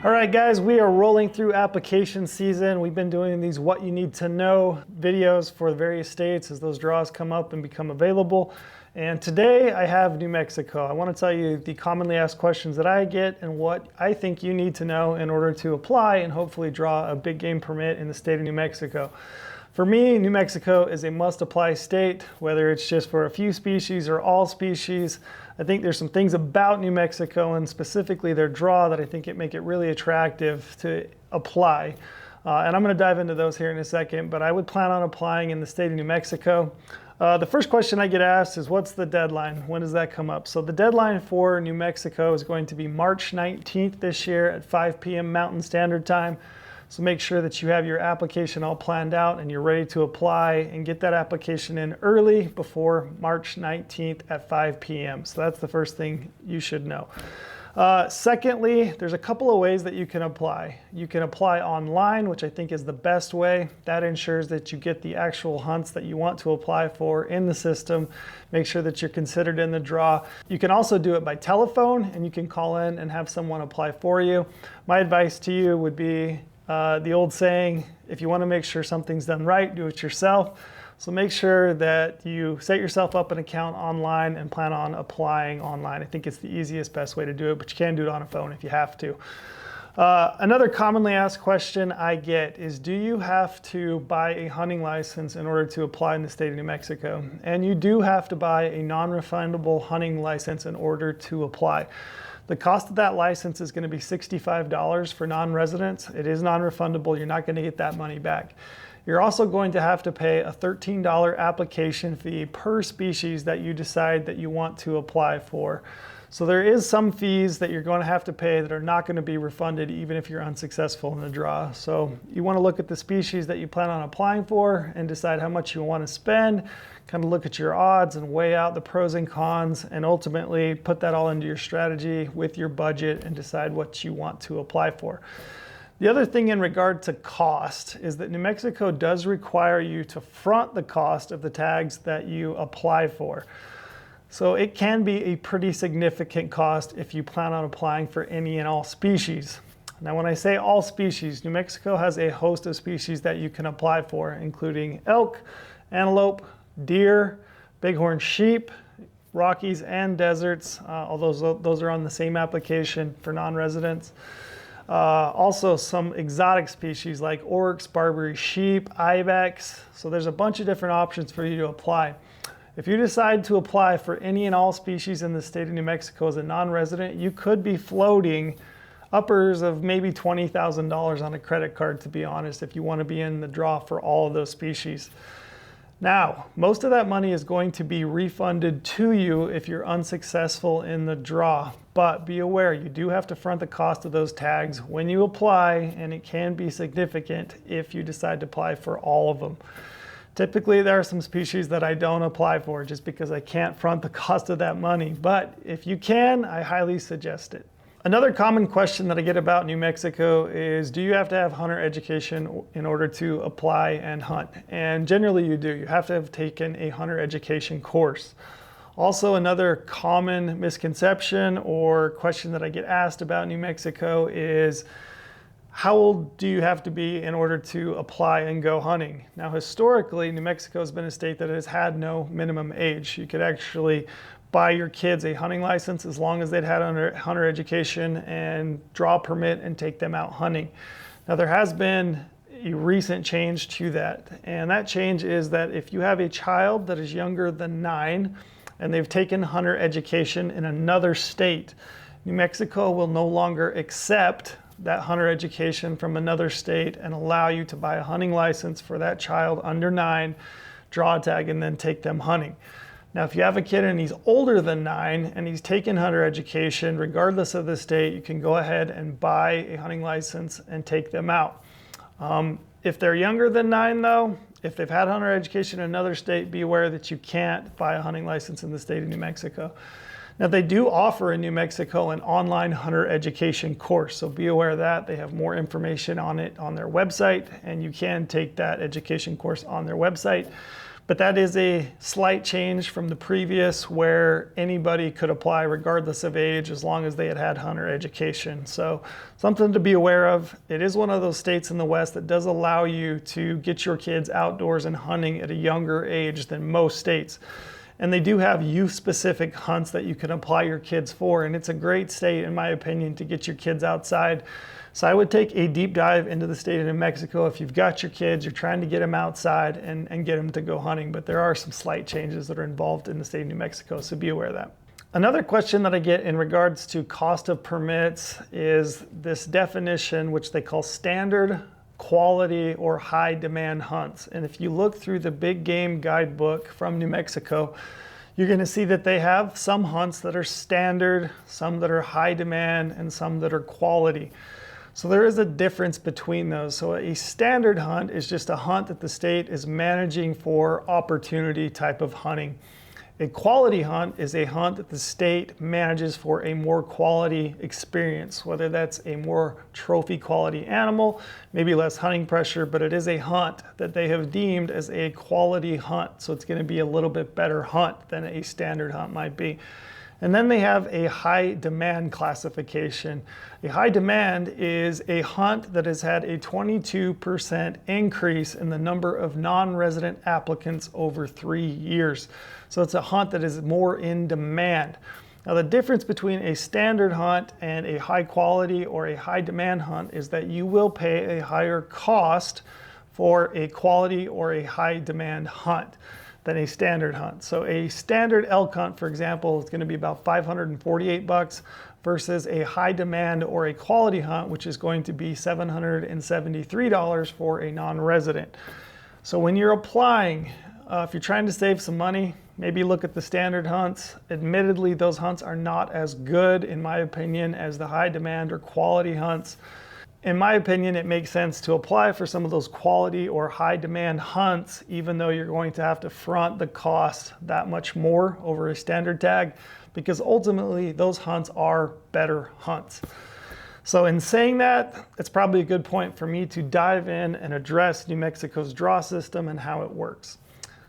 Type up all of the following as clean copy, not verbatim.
All right, guys, we are rolling through application season. We've been doing these what you need to know videos for the various states as those draws come up and become available. And today I have New Mexico. I want to tell you the commonly asked questions that I get and what I think you need to know in order to apply and hopefully draw a big game permit in the state of New Mexico. For me, New Mexico is a must-apply state, whether it's just for a few species or all species. I think there's some things about New Mexico and specifically their draw that I think make it really attractive to apply. And I'm going to dive into those here in a second, but I would plan on applying in the state of New Mexico. The first question I get asked is, what's the deadline? When does that come up? So the deadline for New Mexico is going to be March 19th this year at 5 p.m. Mountain Standard Time. So make sure that you have your application all planned out and you're ready to apply and get that application in early before March 19th at 5 p.m. So that's the first thing you should know. Secondly, there's a couple of ways that you can apply. You can apply online, which I think is the best way. That ensures that you get the actual hunts that you want to apply for in the system. Make sure that you're considered in the draw. You can also do it by telephone and you can call in and have someone apply for you. My advice to you would be the old saying, if you want to make sure something's done right, do it yourself. So make sure that you set yourself up an account online and plan on applying online. I think it's the easiest, best way to do it, but you can do it on a phone if you have to. Another commonly asked question I get is, do you have to buy a hunting license in order to apply in the state of New Mexico? And you do have to buy a non-refundable hunting license in order to apply. The cost of that license is going to be $65 for non-residents. It is non-refundable. You're not going to get that money back. You're also going to have to pay a $13 application fee per species that you decide that you want to apply for. So there is some fees that you're going to have to pay that are not going to be refunded even if you're unsuccessful in the draw. So you want to look at the species that you plan on applying for and decide how much you want to spend, kind of look at your odds and weigh out the pros and cons, and ultimately put that all into your strategy with your budget and decide what you want to apply for. The other thing in regard to cost is that New Mexico does require you to front the cost of the tags that you apply for. So it can be a pretty significant cost if you plan on applying for any and all species. Now, when I say all species, New Mexico has a host of species that you can apply for, including elk, antelope, deer, bighorn sheep, Rockies and deserts, although those are on the same application for non-residents. Also some exotic species like oryx, Barbary sheep, ibex. So there's a bunch of different options for you to apply. If you decide to apply for any and all species in the state of New Mexico as a non-resident, you could be floating uppers of maybe $20,000 on a credit card, to be honest, if you want to be in the draw for all of those species. Now, most of that money is going to be refunded to you if you're unsuccessful in the draw, but be aware you do have to front the cost of those tags when you apply, and it can be significant if you decide to apply for all of them. Typically, there are some species that I don't apply for just because I can't front the cost of that money, but if you can, I highly suggest it. Another common question that I get about New Mexico is, do you have to have hunter education in order to apply and hunt? And generally you do. You have to have taken a hunter education course. Also, another common misconception or question that I get asked about New Mexico is, how old do you have to be in order to apply and go hunting? Now, historically, New Mexico has been a state that has had no minimum age. You could actually buy your kids a hunting license as long as they'd had hunter education and draw a permit and take them out hunting. Now, there has been a recent change to that, and that change is that if you have a child that is younger than 9 and they've taken hunter education in another state, New Mexico will no longer accept that hunter education from another state and allow you to buy a hunting license for that child under 9, draw a tag, and then take them hunting. Now, if you have a kid and he's older than 9 and he's taken hunter education, regardless of the state, you can go ahead and buy a hunting license and take them out. If they're younger than 9 though, if they've had hunter education in another state, be aware that you can't buy a hunting license in the state of New Mexico. Now, they do offer in New Mexico an online hunter education course, so be aware of that. They have more information on it on their website, and you can take that education course on their website. But that is a slight change from the previous, where anybody could apply regardless of age as long as they had had hunter education. So something to be aware of. It is one of those states in the West that does allow you to get your kids outdoors and hunting at a younger age than most states. And they do have youth-specific hunts that you can apply your kids for. And it's a great state, in my opinion, to get your kids outside. So I would take a deep dive into the state of New Mexico. If you've got your kids, you're trying to get them outside and get them to go hunting. But there are some slight changes that are involved in the state of New Mexico, so be aware of that. Another question that I get in regards to cost of permits is this definition, which they call standard, quality, or high demand hunts. And if you look through the Big Game Guidebook from New Mexico, you're going to see that they have some hunts that are standard, some that are high demand, and some that are quality. So there is a difference between those. So a standard hunt is just a hunt that the state is managing for opportunity type of hunting. A quality hunt is a hunt that the state manages for a more quality experience, whether that's a more trophy quality animal, maybe less hunting pressure, but it is a hunt that they have deemed as a quality hunt. So it's going to be a little bit better hunt than a standard hunt might be. And then they have a high demand classification. A high demand is a hunt that has had a 22% increase in the number of non-resident applicants over 3 years. So it's a hunt that is more in demand. Now the difference between a standard hunt and a high quality or a high demand hunt is that you will pay a higher cost for a quality or a high demand hunt than a standard hunt. So a standard elk hunt, for example, is going to be about $548 versus a high demand or a quality hunt, which is going to be $773 for a non-resident. So when you're applying, if you're trying to save some money, maybe look at the standard hunts. Admittedly, those hunts are not as good, in my opinion, as the high demand or quality hunts. In my opinion, it makes sense to apply for some of those quality or high demand hunts, even though you're going to have to front the cost that much more over a standard tag, because ultimately those hunts are better hunts. So in saying that, it's probably a good point for me to dive in and address New Mexico's draw system and how it works.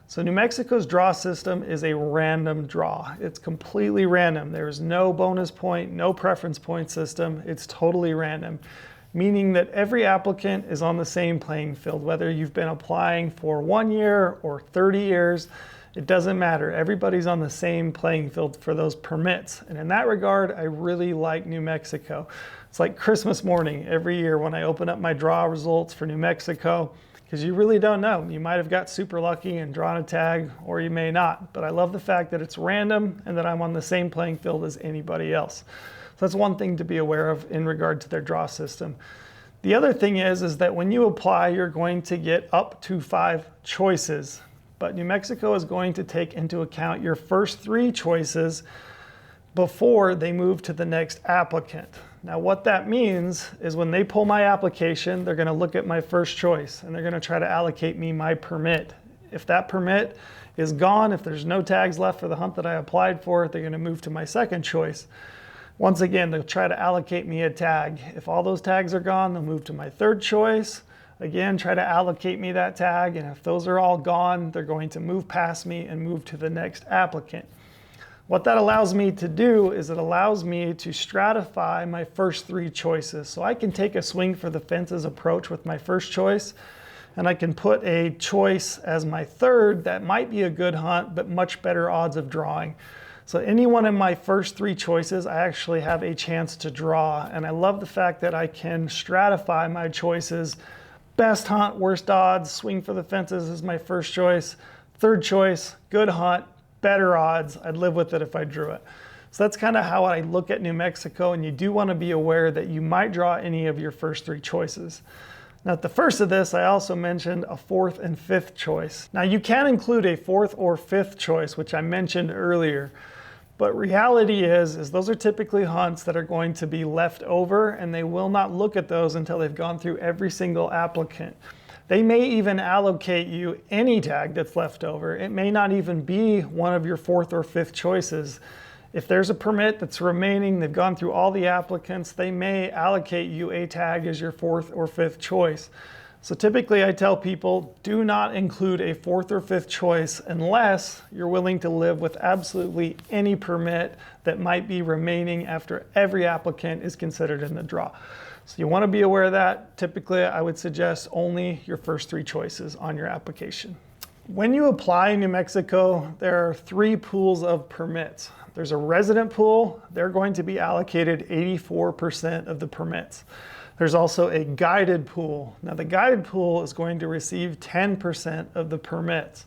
So New Mexico's draw system is a random draw. It's completely random. There's no bonus point, no preference point system. It's totally random, meaning that every applicant is on the same playing field. Whether you've been applying for 1 year or 30 years, it doesn't matter. Everybody's on the same playing field for those permits. And in that regard, I really like New Mexico. It's like Christmas morning every year when I open up my draw results for New Mexico, because you really don't know. You might have got super lucky and drawn a tag, or you may not. But I love the fact that it's random and that I'm on the same playing field as anybody else. So that's one thing to be aware of in regard to their draw system. The other thing is that when you apply, you're going to get up to 5 choices. But New Mexico is going to take into account your first 3 choices before they move to the next applicant. Now what that means is when they pull my application, they're going to look at my first choice and they're going to try to allocate me my permit. If that permit is gone, if there's no tags left for the hunt that I applied for, they're going to move to my second choice. Once again, they'll try to allocate me a tag. If all those tags are gone, they'll move to my third choice. Again, try to allocate me that tag. And if those are all gone, they're going to move past me and move to the next applicant. What that allows me to do is it allows me to stratify my first 3 choices. So I can take a swing for the fences approach with my first choice, and I can put a choice as my third that might be a good hunt, but much better odds of drawing. So any one of my first 3 choices, I actually have a chance to draw. And I love the fact that I can stratify my choices. Best hunt, worst odds, swing for the fences is my first choice. Third choice, good hunt, better odds. I'd live with it if I drew it. So that's kind of how I look at New Mexico. And you do want to be aware that you might draw any of your first 3 choices. Now at the first of this, I also mentioned a 4th and 5th choice. Now you can include a 4th or 5th choice, which I mentioned earlier. But reality is those are typically hunts that are going to be left over, and they will not look at those until they've gone through every single applicant. They may even allocate you any tag that's left over. It may not even be one of your 4th or 5th choices. If there's a permit that's remaining, they've gone through all the applicants, they may allocate you a tag as your 4th or 5th choice. So typically I tell people, do not include a fourth or fifth choice unless you're willing to live with absolutely any permit that might be remaining after every applicant is considered in the draw. So you want to be aware of that. Typically I would suggest only your first three choices on your application. When you apply in New Mexico, there are three pools of permits. There's a resident pool. They're going to be allocated 84% of the permits. There's also a guided pool. Now the guided pool is going to receive 10% of the permits.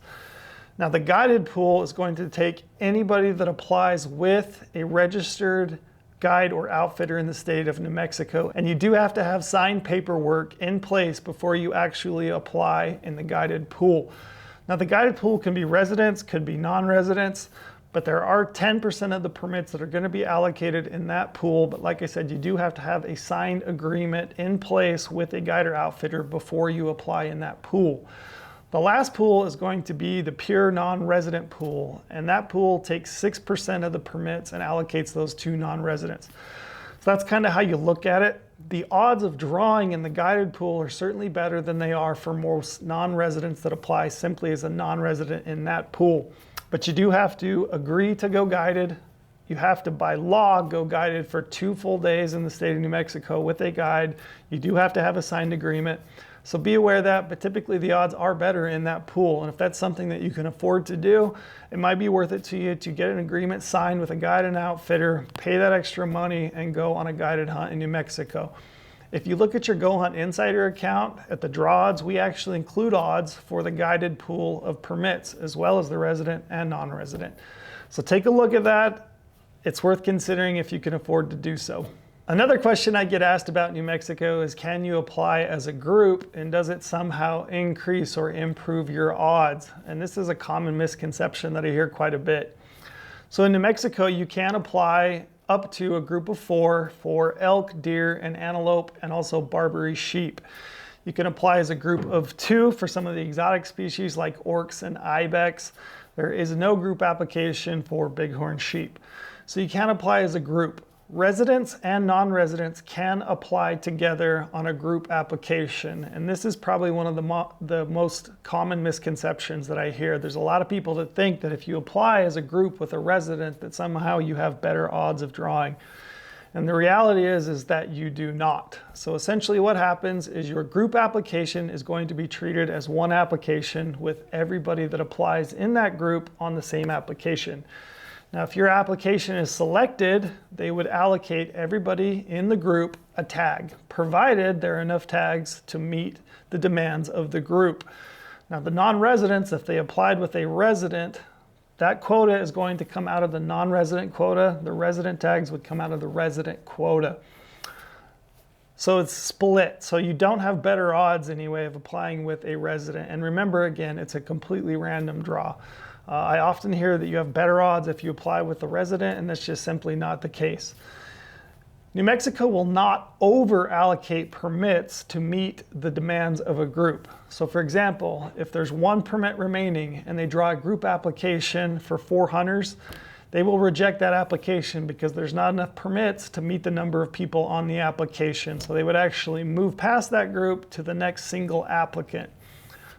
Now the guided pool is going to take anybody that applies with a registered guide or outfitter in the state of New Mexico. And you do have to have signed paperwork in place before you actually apply in the guided pool. Now the guided pool can be residents, could be non-residents, but there are 10% of the permits that are going to be allocated in that pool. But like I said, you do have to have a signed agreement in place with a guide or outfitter before you apply in that pool. The last pool is going to be the pure non-resident pool, and that pool takes 6% of the permits and allocates those to non-residents. So that's kind of how you look at it. The odds of drawing in the guided pool are certainly better than they are for most non-residents that apply simply as a non-resident in that pool. But you do have to agree to go guided. You have to, by law, go guided for 2 full days in the state of New Mexico with a guide. You do have to have a signed agreement. So be aware of that, but typically the odds are better in that pool. And if that's something that you can afford to do, it might be worth it to you to get an agreement signed with a guide and outfitter, pay that extra money, and go on a guided hunt in New Mexico. If you look at your GOHUNT Insider account at the draw odds, we actually include odds for the guided pool of permits as well as the resident and non-resident. So take a look at that. It's worth considering if you can afford to do so. Another question I get asked about New Mexico is, can you apply as a group and does it somehow increase or improve your odds? And this is a common misconception that I hear quite a bit. So in New Mexico, you can apply up to a group of 4 for elk, deer, and antelope, and also Barbary sheep. You can apply as a group of 2 for some of the exotic species like orcs and ibex. There is no group application for bighorn sheep. So you can apply as a group. Residents and non-residents can apply together on a group application, and this is probably one of the most common misconceptions that I hear. There's a lot of people that think that if you apply as a group with a resident that somehow you have better odds of drawing. And the reality is that you do not. So essentially what happens is your group application is going to be treated as one application with everybody that applies in that group on the same application. Now, if your application is selected, they would allocate everybody in the group a tag, provided there are enough tags to meet the demands of the group. Now, the non-residents, if they applied with a resident, that quota is going to come out of the non-resident quota. The resident tags would come out of the resident quota. So it's split. So you don't have better odds anyway of applying with a resident. And remember, again, it's a completely random draw. I often hear that you have better odds if you apply with the resident, and that's just simply not the case. New Mexico will not over allocate permits to meet the demands of a group. So for example, if there's 1 permit remaining and they draw a group application for 4 hunters, they will reject that application because there's not enough permits to meet the number of people on the application. So they would actually move past that group to the next single applicant.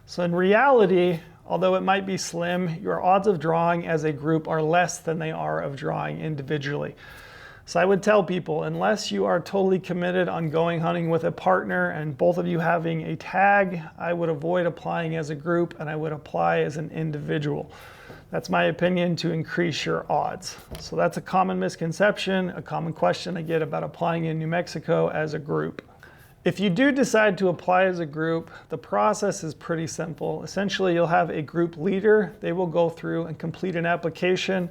So in reality, although it might be slim, your odds of drawing as a group are less than they are of drawing individually. So I would tell people, unless you are totally committed on going hunting with a partner and both of you having a tag, I would avoid applying as a group and I would apply as an individual. That's my opinion to increase your odds. So that's a common misconception, a common question I get about applying in New Mexico as a group. If you do decide to apply as a group, the process is pretty simple. Essentially, you'll have a group leader. They will go through and complete an application.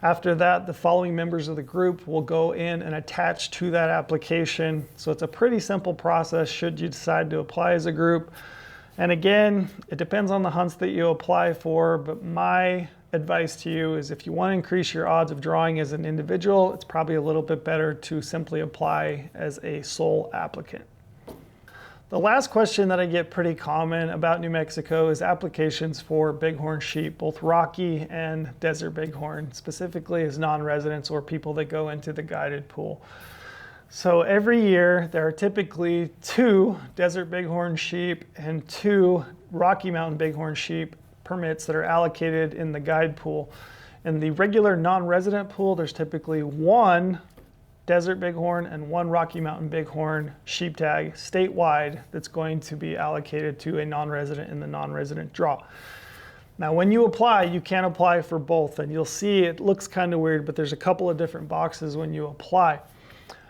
After that, the following members of the group will go in and attach to that application. So it's a pretty simple process should you decide to apply as a group. And again, it depends on the hunts that you apply for, but my advice to you is if you want to increase your odds of drawing as an individual, it's probably a little bit better to simply apply as a sole applicant. The last question that I get pretty common about New Mexico is applications for bighorn sheep, both Rocky and desert bighorn, specifically as non-residents or people that go into the guided pool. So every year there are typically 2 desert bighorn sheep and 2 Rocky Mountain bighorn sheep permits that are allocated in the guide pool. In the regular non-resident pool, there's typically 1 desert bighorn and 1 Rocky Mountain bighorn sheep tag statewide that's going to be allocated to a non-resident in the non-resident draw. Now, when you apply, you can apply for both, and you'll see it looks kind of weird, but there's a couple of different boxes when you apply.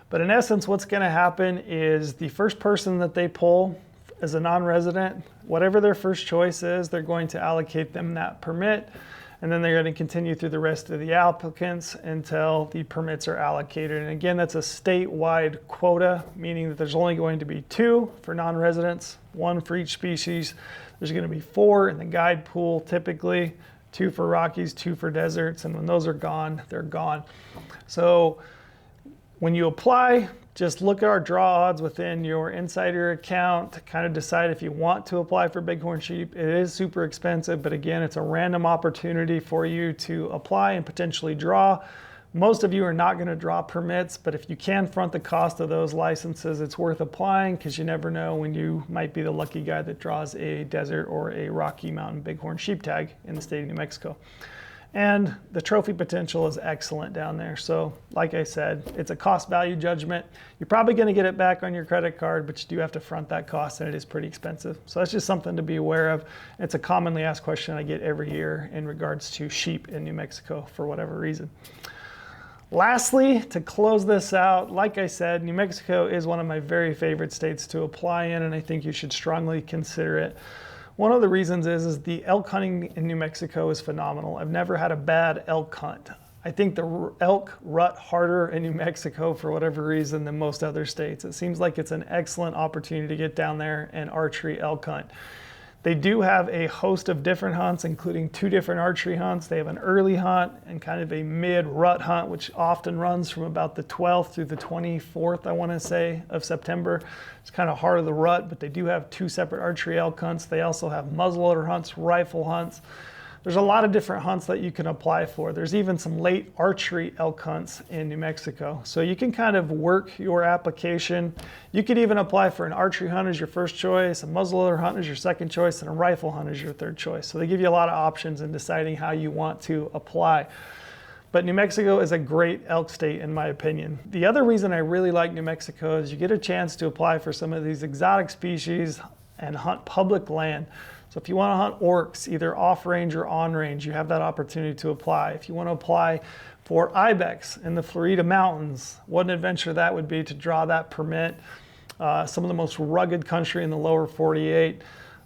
But in essence, what's going to happen is the first person that they pull as a non-resident, whatever their first choice is, they're going to allocate them that permit, and then they're going to continue through the rest of the applicants until the permits are allocated. And again, that's a statewide quota, meaning that there's only going to be 2 for non-residents, 1 for each species. There's going to be 4 in the guide pool typically, 2 for Rockies, 2 for deserts, and when those are gone, they're gone. So when you apply, just look at our draw odds within your insider account to kind of decide if you want to apply for bighorn sheep. It is super expensive, but again, it's a random opportunity for you to apply and potentially draw. Most of you are not going to draw permits, but if you can front the cost of those licenses, it's worth applying because you never know when you might be the lucky guy that draws a desert or a Rocky Mountain bighorn sheep tag in the state of New Mexico. And the trophy potential is excellent down there. So like I said, it's a cost value judgment. You're probably going to get it back on your credit card, but you do have to front that cost, and it is pretty expensive. So that's just something to be aware of. It's a commonly asked question I get every year in regards to sheep in New Mexico for whatever reason. Lastly, to close this out, like I said, New Mexico is one of my very favorite states to apply in, and I think you should strongly consider it. One of the reasons is the elk hunting in New Mexico is phenomenal. I've never had a bad elk hunt. I think the elk rut harder in New Mexico for whatever reason than most other states. It seems like it's an excellent opportunity to get down there and archery elk hunt. They do have a host of different hunts, including 2 different archery hunts. They have an early hunt and kind of a mid-rut hunt, which often runs from about the 12th through the 24th, I want to say, of September. It's kind of heart of the rut, but they do have 2 separate archery elk hunts. They also have muzzleloader hunts, rifle hunts. There's a lot of different hunts that you can apply for. There's even some late archery elk hunts in New Mexico. So you can kind of work your application. You could even apply for an archery hunt as your first choice, a muzzleloader hunt as your second choice, and a rifle hunt as your third choice. So they give you a lot of options in deciding how you want to apply. But New Mexico is a great elk state in my opinion. The other reason I really like New Mexico is you get a chance to apply for some of these exotic species and hunt public land. So if you want to hunt orcs, either off-range or on-range, you have that opportunity to apply. If you want to apply for ibex in the Florida mountains, what an adventure that would be to draw that permit. Some of the most rugged country in the lower 48.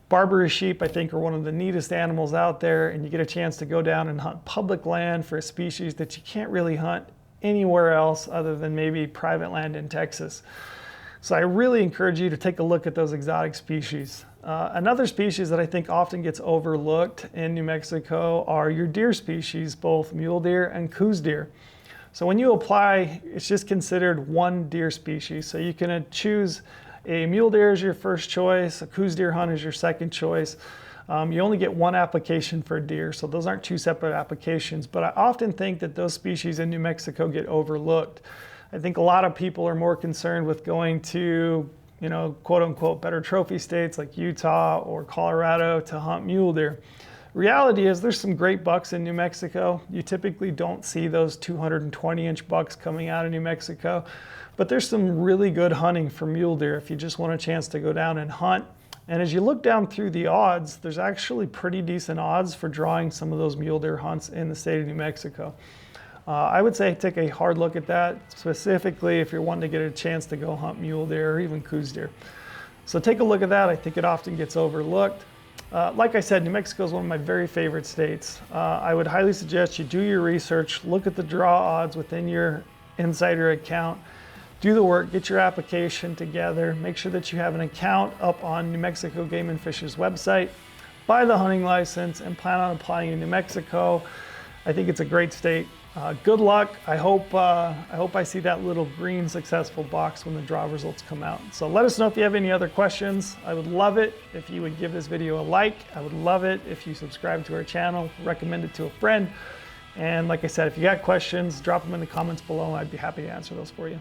Barbary sheep, I think, are one of the neatest animals out there, and you get a chance to go down and hunt public land for a species that you can't really hunt anywhere else other than maybe private land in Texas. So I really encourage you to take a look at those exotic species. Another species that I think often gets overlooked in New Mexico are your deer species, both mule deer and Coues deer. So when you apply, it's just considered one deer species. So you can choose a mule deer as your first choice, a Coues deer hunt as your second choice. You only get 1 application for deer, so those aren't 2 separate applications. But I often think that those species in New Mexico get overlooked. I think a lot of people are more concerned with going to, quote unquote, better trophy states like Utah or Colorado to hunt mule deer. Reality is there's some great bucks in New Mexico. You typically don't see those 220-inch bucks coming out of New Mexico, but there's some really good hunting for mule deer if you just want a chance to go down and hunt. And as you look down through the odds, there's actually pretty decent odds for drawing some of those mule deer hunts in the state of New Mexico. I would say take a hard look at that, specifically if you're wanting to get a chance to go hunt mule deer or even Coues deer. So take a look at that. I think it often gets overlooked. Like I said, New Mexico is one of my very favorite states. I would highly suggest you do your research, look at the draw odds within your insider account, do the work, get your application together, make sure that you have an account up on New Mexico Game and Fish's website, buy the hunting license, and plan on applying in New Mexico. I think it's a great state. Good luck. I hope I see that little green successful box when the draw results come out. So let us know if you have any other questions. I would love it if you would give this video a like. I would love it if you subscribe to our channel, recommend it to a friend. And like I said, if you got questions, drop them in the comments below. I'd be happy to answer those for you.